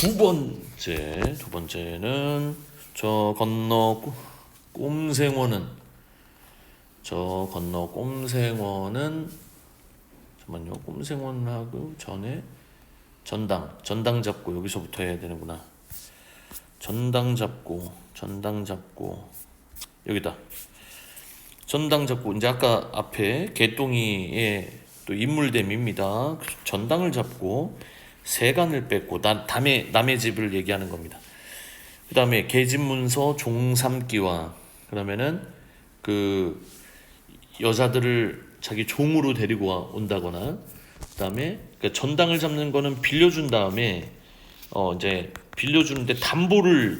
두 번째는 저 건너 꼼생원은 잠깐만요. 꼼생원하고 전에 전당 잡고 여기서부터 해야 되는구나. 전당 잡고 여기다. 전당 잡고 이제 아까 앞에 개똥이의 또 인물됨입니다. 전당을 잡고 세간을 뺏고 남의 집을 얘기하는 겁니다. 그 다음에 계집문서 종삼기와 그러면은 그 여자들을 자기 종으로 데리고 온다거나 그 다음에 그러니까 전당을 잡는 거는 빌려준 다음에 이제 빌려주는데 담보를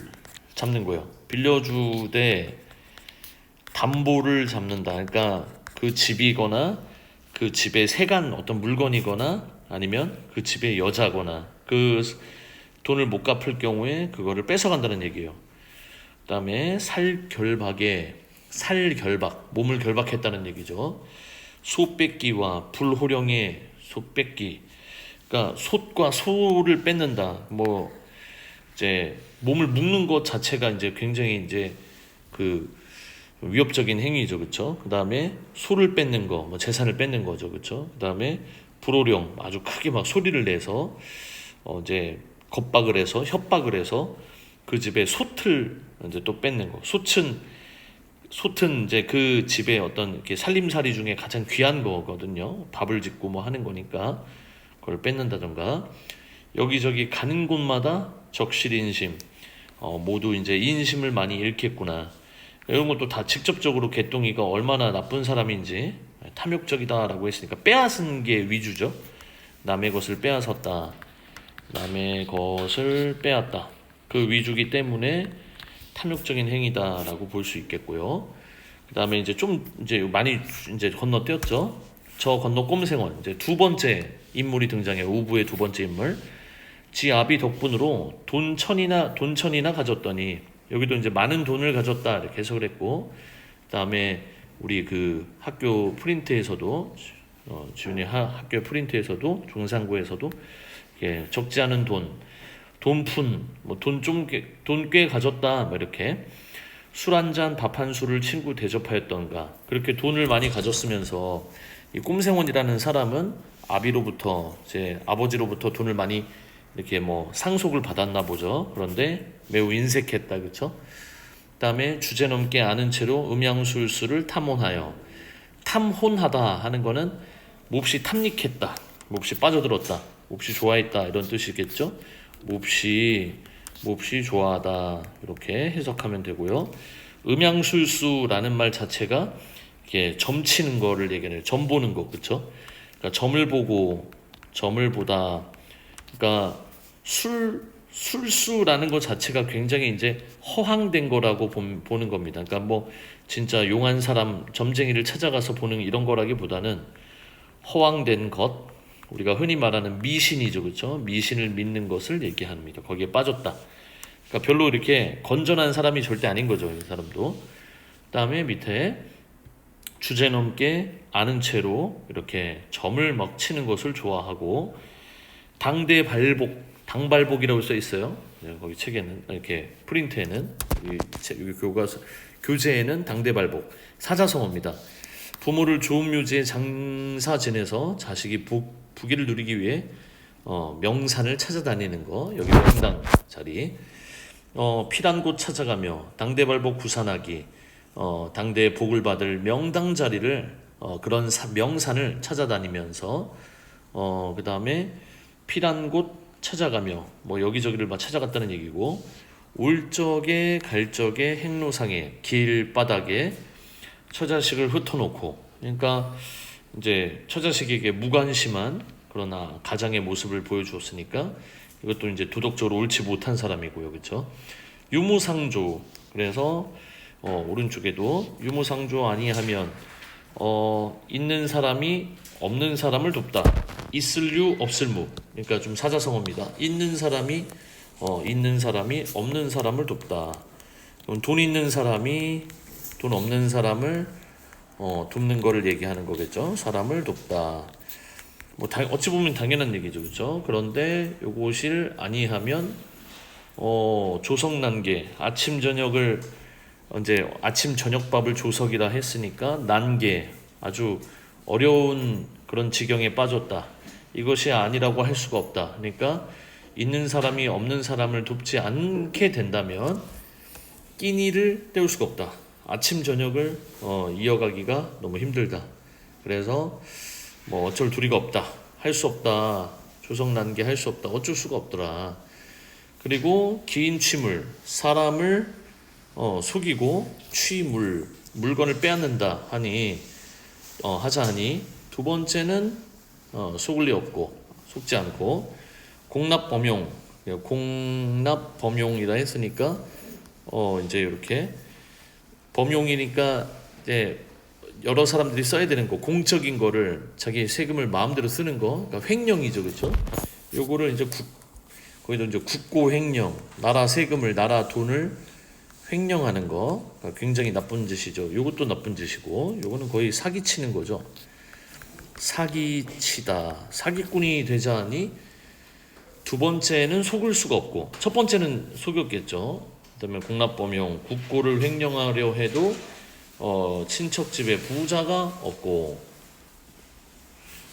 잡는 거예요. 빌려주되 담보를 잡는다. 그러니까 그 집이거나 그 집에 세간 어떤 물건이거나 아니면 그 집의 여자거나 그 돈을 못 갚을 경우에 그거를 뺏어간다는 얘기예요. 그 다음에 살결박, 몸을 결박했다는 얘기죠. 소뺏기와 불호령의 소뺏기. 그러니까 솥과 소를 뺏는다. 뭐 이제 몸을 묶는 것 자체가 이제 굉장히 이제 그 위협적인 행위죠, 그렇죠? 그 다음에 소를 뺏는 거, 뭐 재산을 뺏는 거죠, 그렇죠? 그 다음에 불호령, 아주 크게 막 소리를 내서 이제 겁박을 해서 협박을 해서 그 집에 솥을 이제 또 뺏는 거. 솥은 이제 그 집의 어떤 이렇게 살림살이 중에 가장 귀한 거거든요. 밥을 짓고 뭐 하는 거니까 그걸 뺏는다던가. 여기저기 가는 곳마다 적실인심, 모두 이제 인심을 많이 잃겠구나. 이런 것도 다 직접적으로 개똥이가 얼마나 나쁜 사람인지 탐욕적이다라고 했으니까 빼앗은 게 위주죠. 남의 것을 빼앗았다. 남의 것을 빼앗다. 그 위주기 때문에 탐욕적인 행위다라고 볼 수 있겠고요. 그 다음에 이제 좀 이제 많이 이제 건너뛰었죠. 저 건너 꼼생원 이제 두 번째 인물이 등장해요. 우부의 두 번째 인물. 지 아비 덕분으로 돈 천이나 가졌더니 여기도 이제 많은 돈을 가졌다 이렇게 해석을 했고, 그다음에 우리 그 학교 프린트에서도 지훈이 학교 프린트에서도 중상고에서도 적지 않은 돈푼 뭐 돈 꽤 가졌다 뭐 이렇게 술 한 잔 밥 한 술을 친구 대접하였던가 그렇게 돈을 많이 가졌으면서 이 꼼생원이라는 사람은 아비로부터 제 아버지로부터 돈을 많이 이렇게 뭐 상속을 받았나 보죠. 그런데 매우 인색했다, 그렇죠? 그다음에 주제넘게 아는 채로 음양술수를 탐혼하여. 탐혼하다 하는 거는 몹시 탐닉했다, 몹시 빠져들었다, 몹시 좋아했다 이런 뜻이겠죠. 몹시 좋아하다 이렇게 해석하면 되고요. 음양술수라는 말 자체가 이렇게 점치는 거를 얘기해요. 점 보는 거, 그렇죠? 그러니까 점을 보다. 그러니까 술수라는 것 자체가 굉장히 이제 허황된 거라고 보는 겁니다. 그러니까 뭐 진짜 용한 사람, 점쟁이를 찾아가서 보는 이런 거라기보다는 허황된 것, 우리가 흔히 말하는 미신이죠, 그렇죠? 미신을 믿는 것을 얘기합니다. 거기에 빠졌다. 그러니까 별로 이렇게 건전한 사람이 절대 아닌 거죠, 이 사람도. 그다음에 밑에 주제넘게 아는 채로 이렇게 점을 막 치는 것을 좋아하고 당발복이라고 써 있어요. 거기 책에는 이렇게 프린트에는 여기 교재에는 당대발복 사자성어입니다. 부모를 좋은 묘지에 장사 지내서 자식이 부귀를 누리기 위해 명산을 찾아다니는 거. 여기 명당 자리. 필한 곳 찾아가며 당대발복 구산하기. 당대의 복을 받을 명당 자리를 그런 명산을 찾아다니면서 그 다음에 필한 곳 찾아가며 뭐 여기저기를 막 찾아갔다는 얘기고, 올 적에 갈 적에 행로상에 길바닥에 처자식을 흩어놓고, 그러니까 이제 처자식에게 무관심한 그러나 가장의 모습을 보여주었으니까 이것도 이제 도덕적으로 옳지 못한 사람이고요, 그렇죠? 유무상조. 그래서 오른쪽에도 유무상조 아니하면 있는 사람이 없는 사람을 돕다. 있을 유 없을 무. 그러니까 좀 사자성어입니다. 있는 사람이 없는 사람을 돕다. 돈 있는 사람이 돈 없는 사람을 돕는 거를 얘기하는 거겠죠. 사람을 돕다. 뭐 어찌 보면 당연한 얘기죠, 그렇죠? 그런데 요것을 아니하면 조석난계 아침 저녁을 이제 아침 저녁밥을 조석이라 했으니까 난계 아주 어려운 그런 지경에 빠졌다. 이것이 아니라고 할 수가 없다. 그러니까 있는 사람이 없는 사람을 돕지 않게 된다면 끼니를 때울 수가 없다. 아침 저녁을 이어가기가 너무 힘들다. 그래서 뭐 어쩔 도리가 없다. 할 수 없다. 조석난계 할 수 없다. 어쩔 수가 없더라. 그리고 기인취물 사람을 속이고 물건을 빼앗는다 하니 하자 하니 두 번째는 속을 리 없고 속지 않고 공납범용이라 했으니까 이제 이렇게 범용이니까 이제 여러 사람들이 써야 되는 거 공적인 거를 자기 세금을 마음대로 쓰는 거 그러니까 횡령이죠, 그렇죠? 요거를 이제 거기도 이제 국고 횡령 나라 세금을 나라 돈을 횡령하는 거 그러니까 굉장히 나쁜 짓이죠. 요것도 나쁜 짓이고 요거는 거의 사기치는 거죠. 사기치다. 사기꾼이 되자니 두 번째는 속을 수가 없고 첫 번째는 속였겠죠. 그다음에 공납범용 국고를 횡령하려 해도 친척 집에 부자가 없고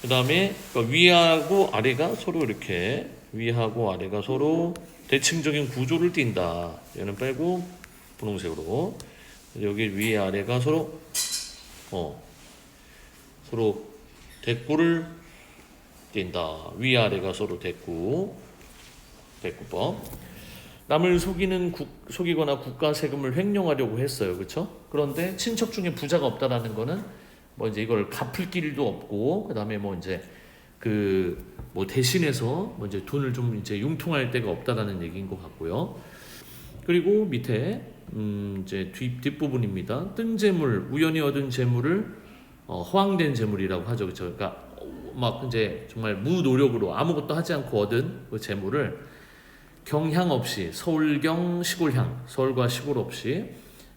그다음에 위하고 아래가 서로 이렇게 위하고 아래가 서로 대칭적인 구조를 띈다. 얘는 빼고 분홍색으로 여기 위 아래가 서로 대꾸를 띈다. 위 아래가 서로 대꾸법. 남을 속이거나 국가 세금을 횡령하려고 했어요, 그렇죠? 그런데 친척 중에 부자가 없다라는 거는 뭐 이제 이걸 갚을 길도 없고 그다음에 뭐 이제 뭐 대신해서 뭐 이제 돈을 좀 이제 융통할 데가 없다라는 얘기인 것 같고요. 그리고 밑에 이제 뒷부분입니다. 뜬 재물, 우연히 얻은 재물을 허황된 재물이라고 하죠, 그렇죠? 그러니까 막 이제 정말 무노력으로 아무것도 하지 않고 얻은 그 재물을 경향 없이 서울경 시골향, 서울과 시골 없이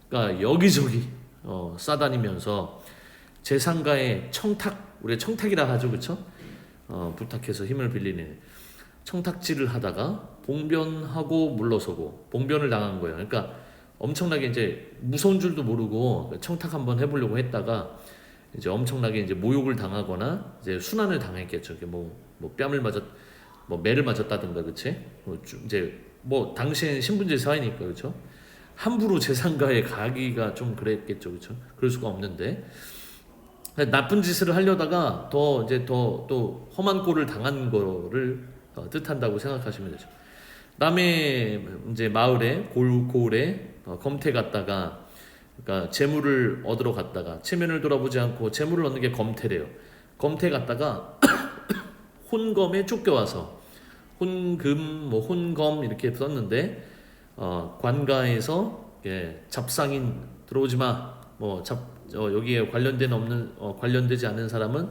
그러니까 여기저기 싸다니면서 재산가의 우리가 청탁이라 하죠, 그렇죠? 부탁해서 힘을 빌리는 청탁질을 하다가 봉변하고 물러서고 봉변을 당한 거예요. 그러니까 엄청나게 이제 무서운 줄도 모르고 청탁 한번 해보려고 했다가 이제 엄청나게 이제 모욕을 당하거나 이제 순환을 당했겠죠. 뭐 매를 맞았다든가, 그치? 이제 당시엔 신분제 사회니까, 그렇죠? 함부로 재산가에 가기가 좀 그랬겠죠, 그렇죠? 그럴 수가 없는데 나쁜 짓을 하려다가 또 험한 꼴을 당한 거를 뜻한다고 생각하시면 되죠. 남의 이제 마을에 고을에 검태 갔다가 그러니까 재물을 얻으러 갔다가 체면을 돌아보지 않고 재물을 얻는 게 검태래요. 검태 갔다가 혼검에 쫓겨와서 혼검 이렇게 썼는데 관가에서 잡상인 들어오지 마. 여기에 관련되지 않은 사람은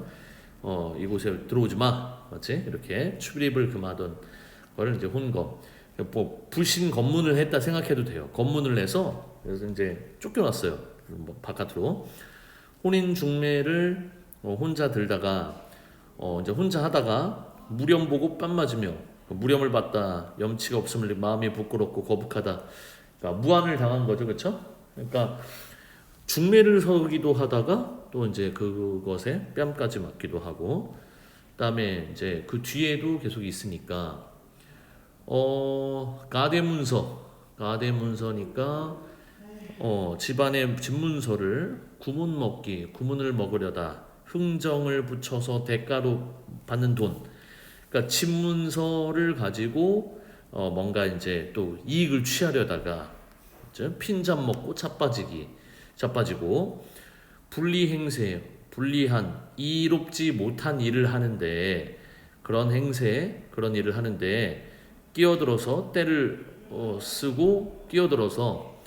이곳에 들어오지 마. 맞지? 이렇게 출입을 금하던 거를 이제 혼검. 불신 검문을 했다 생각해도 돼요. 검문을 해서 그래서 이제 쫓겨났어요. 바깥으로 혼인 중매를 혼자 들다가 이제 혼자 하다가 무렴 보고 뺨 맞으며 무렴을 받다 염치가 없음을 마음이 부끄럽고 거북하다. 그러니까 무안을 당한 거죠, 그렇죠? 그러니까 중매를 서기도 하다가 또 이제 그것에 뺨까지 맞기도 하고, 그다음에 이제 그 뒤에도 계속 있으니까 가대문서니까 집안의 집문서를 구문을 먹으려다 흥정을 붙여서 대가로 받는 돈. 그러니까 집문서를 가지고 뭔가 이제 또 이익을 취하려다가 핀잔 먹고 자빠지고 불리한 이롭지 못한 일을 하는데 그런 일을 하는데 끼어들어서 때를 쓰고 끼어들어서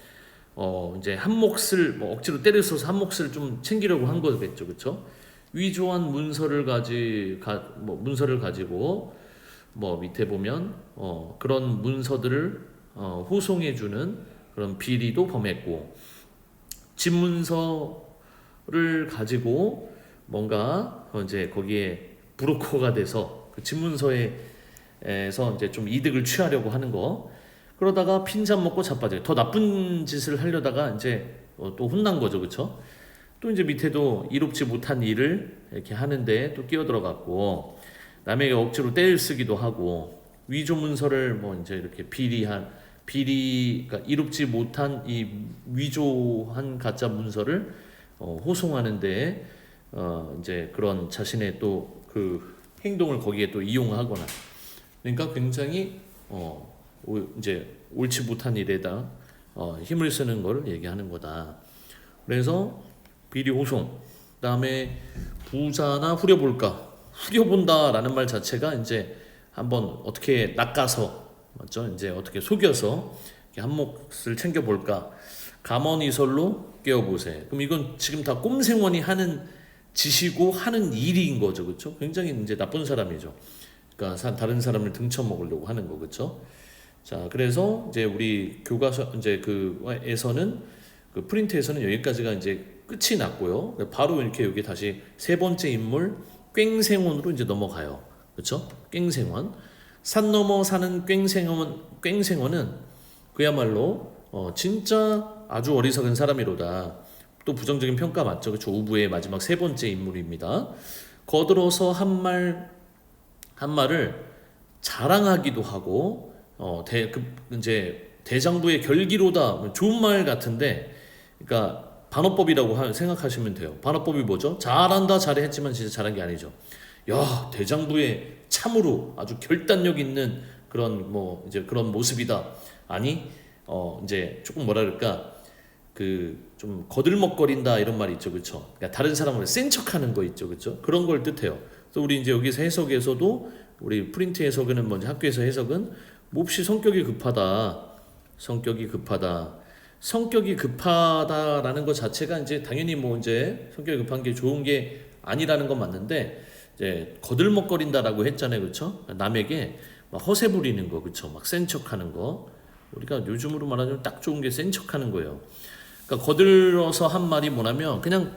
이제 한 몫을 억지로 때를 써서 한 몫을 좀 챙기려고 한 거겠죠, 그렇죠? 위조한 문서를 가지고 밑에 보면 그런 문서들을 호송해주는 그런 비리도 범했고, 집문서를 가지고 뭔가 이제 거기에 브로커가 돼서 그 집문서에서 이제 좀 이득을 취하려고 하는 거, 그러다가 핀잔 먹고 자빠져요. 더 나쁜 짓을 하려다가 이제 또 혼난 거죠, 그렇죠? 또 이제 밑에도 이롭지 못한 일을 이렇게 하는데 또 끼어들어갔고, 남에게 억지로 떼를 쓰기도 하고, 위조 문서를 뭐 이제 이렇게 그러니까 이롭지 못한 이 위조한 가짜 문서를 호송하는데 이제 그런 자신의 또 그 행동을 거기에 또 이용하거나, 그러니까 굉장히 이제 옳지 못한 일에다 힘을 쓰는 걸 얘기하는 거다. 그래서 비리 호송, 그다음에 부자나 후려본다라는 말 자체가 이제 한번 어떻게 낚아서, 맞죠? 이제 어떻게 속여서 한 몫을 챙겨볼까? 감언이설로 깨어보세. 그럼 이건 지금 다 꼼생원이 하는 짓이고 하는 일인 거죠, 그렇죠? 굉장히 이제 나쁜 사람이죠. 그러니까 다른 사람을 등쳐먹으려고 하는 거, 그렇죠? 자, 그래서 이제 우리 교과서 이제 그에서는 그 프린트에서는 여기까지가 이제 끝이 났고요. 바로 이렇게 여기 다시 세 번째 인물 꽹생원으로 이제 넘어가요. 그렇죠? 꽹생원. 산 넘어 사는 꽹생원은 그야말로 진짜 아주 어리석은 사람이로다. 또 부정적인 평가 맞죠? 그렇죠? 우부의 마지막 세 번째 인물입니다. 거들어서 한 말을 자랑하기도 하고 이제 대장부의 결기로다, 좋은 말 같은데, 그러니까 반어법이라고 생각하시면 돼요. 반어법이 뭐죠? 잘한다, 잘해 했지만 진짜 잘한 게 아니죠. 야, 대장부의 참으로 아주 결단력 있는 그런 뭐 이제 그런 모습이다. 아니, 이제 조금 뭐라 그럴까, 그 좀 거들먹거린다 이런 말이 있죠, 그렇죠? 그러니까 다른 사람을 센 척하는 거 있죠, 그렇죠? 그런 걸 뜻해요. 그래서 우리 이제 여기서 해석에서도, 우리 프린트 해석은 먼저 학교에서 해석은 몹시 성격이 급하다라는 것 자체가 이제 당연히 뭐 이제 성격이 급한 게 좋은 게 아니라는 건 맞는데, 이제 거들먹거린다라고 했잖아요, 그렇죠? 남에게 막 허세 부리는 거, 그렇죠? 막 센 척하는 거. 우리가 요즘으로 말하자면 딱 좋은 게 센 척하는 거예요. 그러니까 거들어서 한 말이 뭐냐면 그냥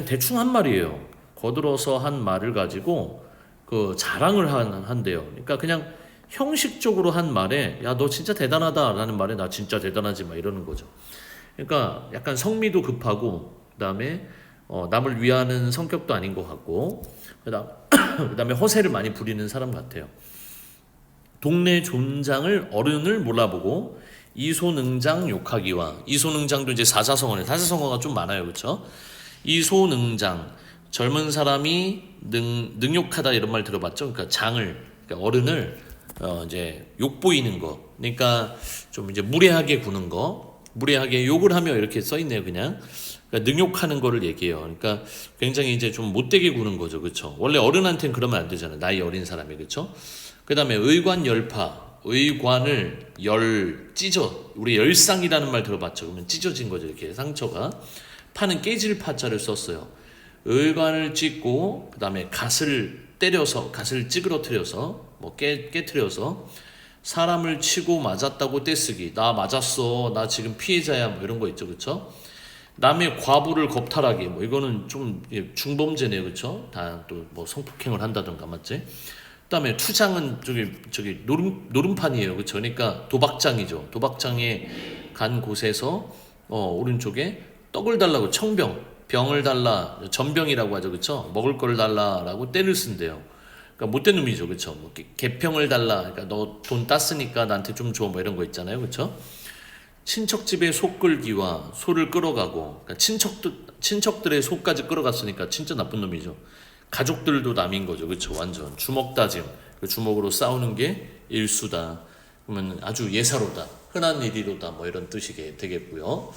대충 한 말이에요. 거들어서 한 말을 가지고 그 자랑을 한대요. 그러니까 그냥 형식적으로 한 말에 야, 너 진짜 대단하다라는 말에 나 진짜 대단하지 마 이러는 거죠. 그러니까 약간 성미도 급하고, 그다음에 남을 위하는 성격도 아닌 것 같고, 그다음에 허세를 많이 부리는 사람 같아요. 동네 존장을 어른을 몰라보고 이소능장 욕하기와, 이소능장도 이제 사자성어가 좀 많아요, 그렇죠? 이소능장, 젊은 사람이 능욕하다 이런 말 들어봤죠? 그러니까 어른을 이제 욕보이는 거, 그러니까 좀 이제 무례하게 구는 거, 무례하게 욕을 하며 이렇게 써 있네요, 그냥. 그러니까 능욕하는 거를 얘기해요. 그러니까 굉장히 이제 좀 못되게 구는 거죠, 그렇죠? 원래 어른한테는 그러면 안 되잖아요, 나이 어린 사람이, 그렇죠? 그다음에 의관열파, 의관을 찢어, 우리 열상이라는 말 들어봤죠? 그러면 찢어진 거죠, 이렇게 상처가. 파는 깨질 파자를 썼어요. 의관을 찢고, 그다음에 갓을 찌그러뜨려서, 뭐 깨트려서 사람을 치고 맞았다고 떼쓰기. 나 맞았어, 나 지금 피해자야, 뭐 이런 거 있죠, 그렇죠? 남의 과부를 겁탈하기, 뭐 이거는 좀 중범죄네요, 그렇죠? 다 또 뭐 성폭행을 한다든가, 맞지? 그다음에 투장은 저기 노름판이에요, 그렇죠? 그러니까 도박장이죠. 도박장에 간 곳에서 오른쪽에 떡을 달라고, 병을 달라, 전병이라고 하죠, 그렇죠? 먹을 걸 달라라고 떼를 쓴대요. 그러니까 못된 놈이죠, 그렇죠? 뭐 개평을 달라, 그러니까 너 돈 땄으니까 나한테 좀 줘, 뭐 이런 거 있잖아요, 그렇죠? 친척 집에 소 끌기와 소를 끌어가고, 그러니까 친척들의 소까지 끌어갔으니까 진짜 나쁜 놈이죠. 가족들도 남인 거죠, 그렇죠? 완전 주먹 다짐, 그 주먹으로 싸우는 게 일수다. 그러면 아주 예사로다, 흔한 일이로다, 뭐 이런 뜻이 되겠고요.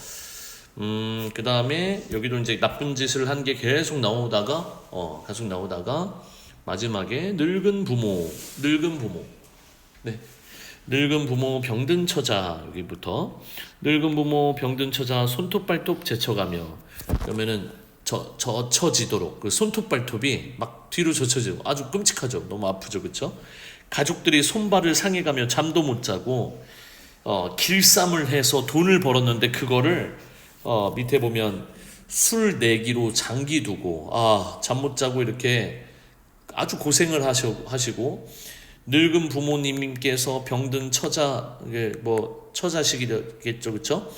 그 다음에 여기도 이제 나쁜 짓을 한 게 계속 나오다가 마지막에 늙은 부모. 네. 늙은 부모 병든 처자, 여기부터 늙은 부모 병든 처자 손톱 발톱 제쳐가며, 그러면은 젖혀지도록, 그 손톱 발톱이 막 뒤로 젖혀지고 아주 끔찍하죠. 너무 아프죠, 그렇죠? 가족들이 손발을 상해가며 잠도 못 자고 길쌈을 해서 돈을 벌었는데 그거를 밑에 보면 술 내기로 장기 두고 잠 못 자고 이렇게 아주 고생을 하시고, 늙은 부모님께서 병든 처자, 이게 뭐 처자식이겠죠, 그렇죠?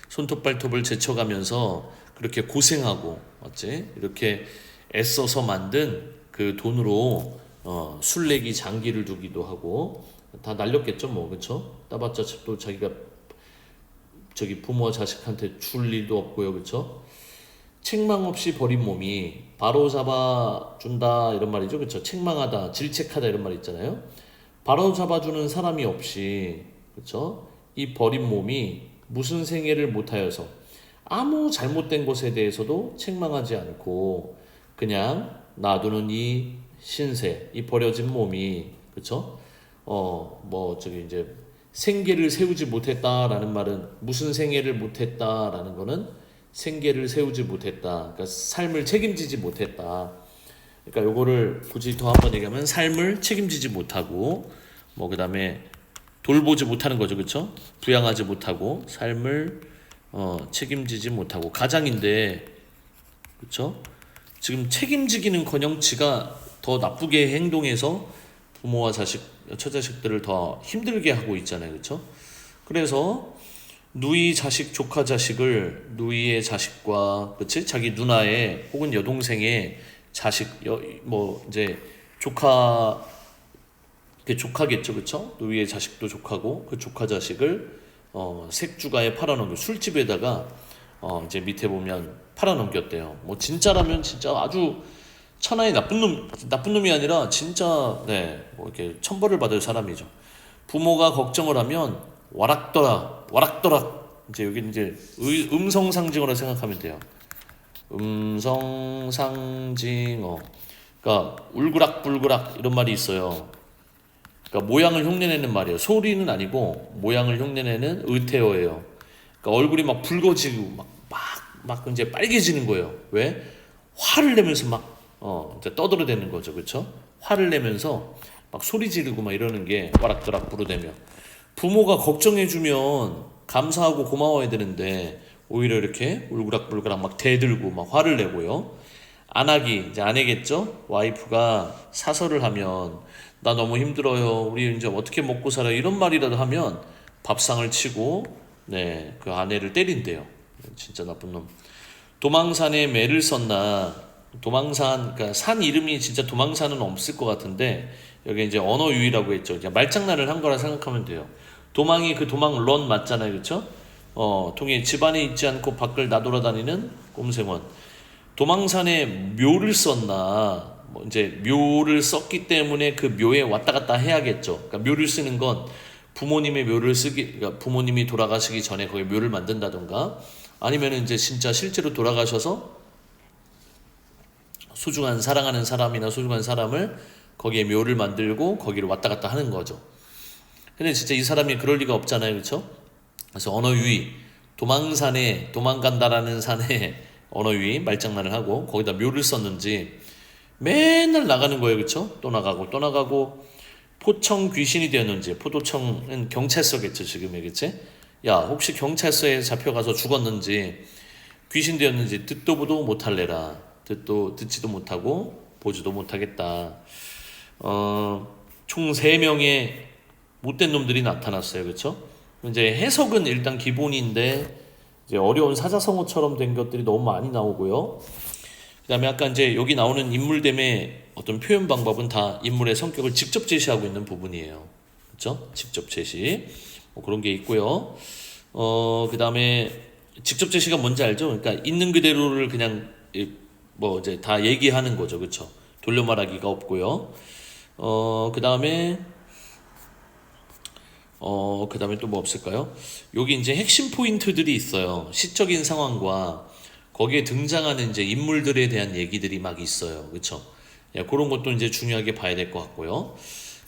손톱발톱을 제쳐가면서 그렇게 고생하고, 어째 이렇게 애써서 만든 그 돈으로 술래기 장기를 두기도 하고 다 날렸겠죠, 뭐 그렇죠? 따봤자 또 자기가 저기 부모와 자식한테 줄 일도 없고요, 그렇죠? 책망 없이 버린 몸이 바로 잡아준다 이런 말이죠, 그렇죠? 책망하다, 질책하다 이런 말 있잖아요. 바로 잡아주는 사람이 없이, 그렇죠? 이 버린 몸이 무슨 생애를 못하여서 아무 잘못된 것에 대해서도 책망하지 않고 그냥 놔두는 이 신세, 이 버려진 몸이, 그렇죠? 뭐 저기 이제 생계를 세우지 못했다라는 말은 무슨 생애를 못했다라는 거는 생계를 세우지 못했다. 그러니까 삶을 책임지지 못했다. 그러니까 요거를 굳이 더 한번 얘기하면 삶을 책임지지 못하고 뭐 그다음에 돌보지 못하는 거죠, 그렇죠? 부양하지 못하고 삶을 책임지지 못하고 가장인데, 그렇죠? 지금 책임지기는커녕 지가 더 나쁘게 행동해서 부모와 자식, 처자식들을 더 힘들게 하고 있잖아요, 그렇죠? 그래서 누이 자식, 조카 자식을 누이의 자식과, 그렇지? 자기 누나의 혹은 여동생의 자식, 뭐 이제 조카, 그 조카겠죠, 그렇죠? 누이의 자식도 조카고 그 조카 자식을 색주가에 팔아넘겨 술집에다가 이제 밑에 보면 팔아넘겼대요. 뭐 진짜라면 진짜 아주 천하의 나쁜 놈이 아니라 진짜 뭐 이렇게 천벌을 받을 사람이죠. 부모가 걱정을 하면 와락더락 이제 여기 이제 음성 상징어로 생각하면 돼요. 음성 상징어. 그러니까 울그락불그락 이런 말이 있어요. 그러니까 모양을 흉내내는 말이에요. 소리는 아니고 모양을 흉내내는 의태어예요. 그러니까 얼굴이 막 붉어지고 막 이제 빨개지는 거예요. 왜? 화를 내면서 막 이제 떠들어대는 거죠, 그렇죠? 화를 내면서 막 소리 지르고 막 이러는 게 와락더락 부르대며, 부모가 걱정해주면 감사하고 고마워야 되는데 오히려 이렇게 울그락불그락 막 대들고 막 화를 내고요. 안하기, 이제 아내겠죠? 와이프가 사설을 하면 나 너무 힘들어요, 우리 이제 어떻게 먹고 살아요, 이런 말이라도 하면 밥상을 치고 그 아내를 때린대요. 진짜 나쁜 놈. 도망산에 매를 썼나. 도망산, 그러니까 산 이름이 진짜 도망산은 없을 것 같은데 여기 이제 언어유희라고 했죠. 그냥 말장난을 한 거라 생각하면 돼요. 도망이 그 도망 런 맞잖아요, 그렇죠? 통해 집안에 있지 않고 밖을 나돌아다니는 꼼생원. 도망산에 묘를 썼나. 뭐 이제 묘를 썼기 때문에 그 묘에 왔다 갔다 해야겠죠. 그러니까 묘를 쓰는 건 부모님의 묘를 그러니까 부모님이 돌아가시기 전에 거기 묘를 만든다던가, 아니면 이제 진짜 실제로 돌아가셔서 소중한 사랑하는 사람이나 소중한 사람을 거기에 묘를 만들고 거기를 왔다 갔다 하는 거죠. 근데 진짜 이 사람이 그럴 리가 없잖아요, 그렇죠? 그래서 언어유희, 도망산에, 도망간다라는 산에 언어유희 말장난을 하고 거기다 묘를 썼는지 맨날 나가는 거예요, 그렇죠? 또 나가고 포청 귀신이 되었는지, 포도청은 경찰서겠죠, 지금의, 그치? 야, 혹시 경찰서에 잡혀가서 죽었는지 귀신 되었는지 듣도 보도 못할래라. 듣지도 못하고 보지도 못하겠다. 총 3명의 못된 놈들이 나타났어요, 그렇죠? 이제 해석은 일단 기본인데 이제 어려운 사자성어처럼 된 것들이 너무 많이 나오고요. 그다음에 아까 이제 여기 나오는 인물됨의 어떤 표현 방법은 다 인물의 성격을 직접 제시하고 있는 부분이에요, 그렇죠? 직접 제시 뭐 그런 게 있고요. 그다음에 직접 제시가 뭔지 알죠? 그러니까 있는 그대로를 그냥 뭐 이제 다 얘기하는 거죠, 그렇죠? 돌려 말하기가 없고요. 그다음에 또 뭐 없을까요? 여기 이제 핵심 포인트들이 있어요. 시적인 상황과 거기에 등장하는 이제 인물들에 대한 얘기들이 막 있어요, 그렇죠? 예, 그런 것도 이제 중요하게 봐야 될 것 같고요.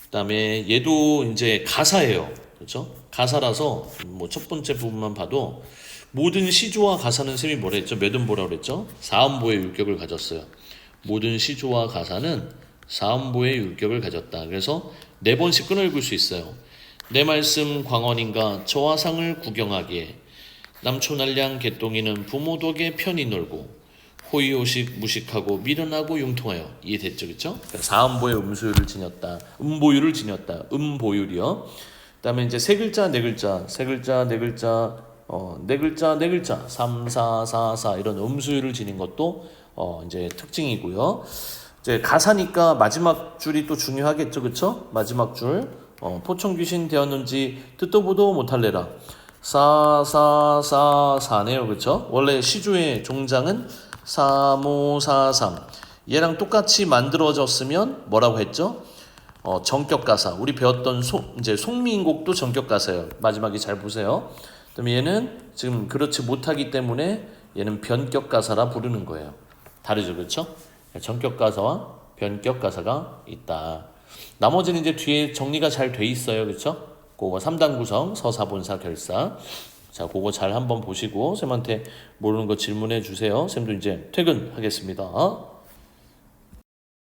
그다음에 얘도 이제 가사예요, 그렇죠? 가사라서 뭐 첫 번째 부분만 봐도 모든 시조와 가사는 쌤이 뭐라 했죠? 몇음보라고 그랬죠? 사음보의 율격을 가졌어요. 모든 시조와 가사는 사음보의 율격을 가졌다. 그래서 4번씩 끊어 읽을 수 있어요. 내 말씀 광언인가 저와 상을 구경하기에 남초날량 개똥이는 부모 덕에 편히 놀고 호의호식 무식하고 미련하고 융통하여 이해됐죠, 그렇죠? 그러니까 사음보의 음소유를 지녔다, 음보유를 지녔다, 음보유리요. 그다음에 이제 세 글자 네 글자, 세 글자 네 글자, 네 글자 네 글자, 3, 4, 4, 4 이런 음소유를 지닌 것도 이제 특징이고요. 이제 가사니까 마지막 줄이 또 중요하겠죠, 그렇죠? 마지막 줄 포청귀신 되었는지 듣도 보도 못할래라. 사네요, 그렇죠? 원래 시조의 종장은 사모사삼. 얘랑 똑같이 만들어졌으면 뭐라고 했죠? 정격가사. 우리 배웠던 이제 송미인곡도 정격가사예요. 마지막에 잘 보세요. 그다음에 얘는 지금 그렇지 못하기 때문에 얘는 변격가사라 부르는 거예요. 다르죠, 그렇죠? 정격가사와 변격가사가 있다. 나머지는 이제 뒤에 정리가 잘 돼 있어요, 그렇죠? 그거 3단 구성, 서사, 본사, 결사. 자, 그거 잘 한번 보시고 쌤한테 모르는 거 질문해 주세요. 쌤도 이제 퇴근하겠습니다.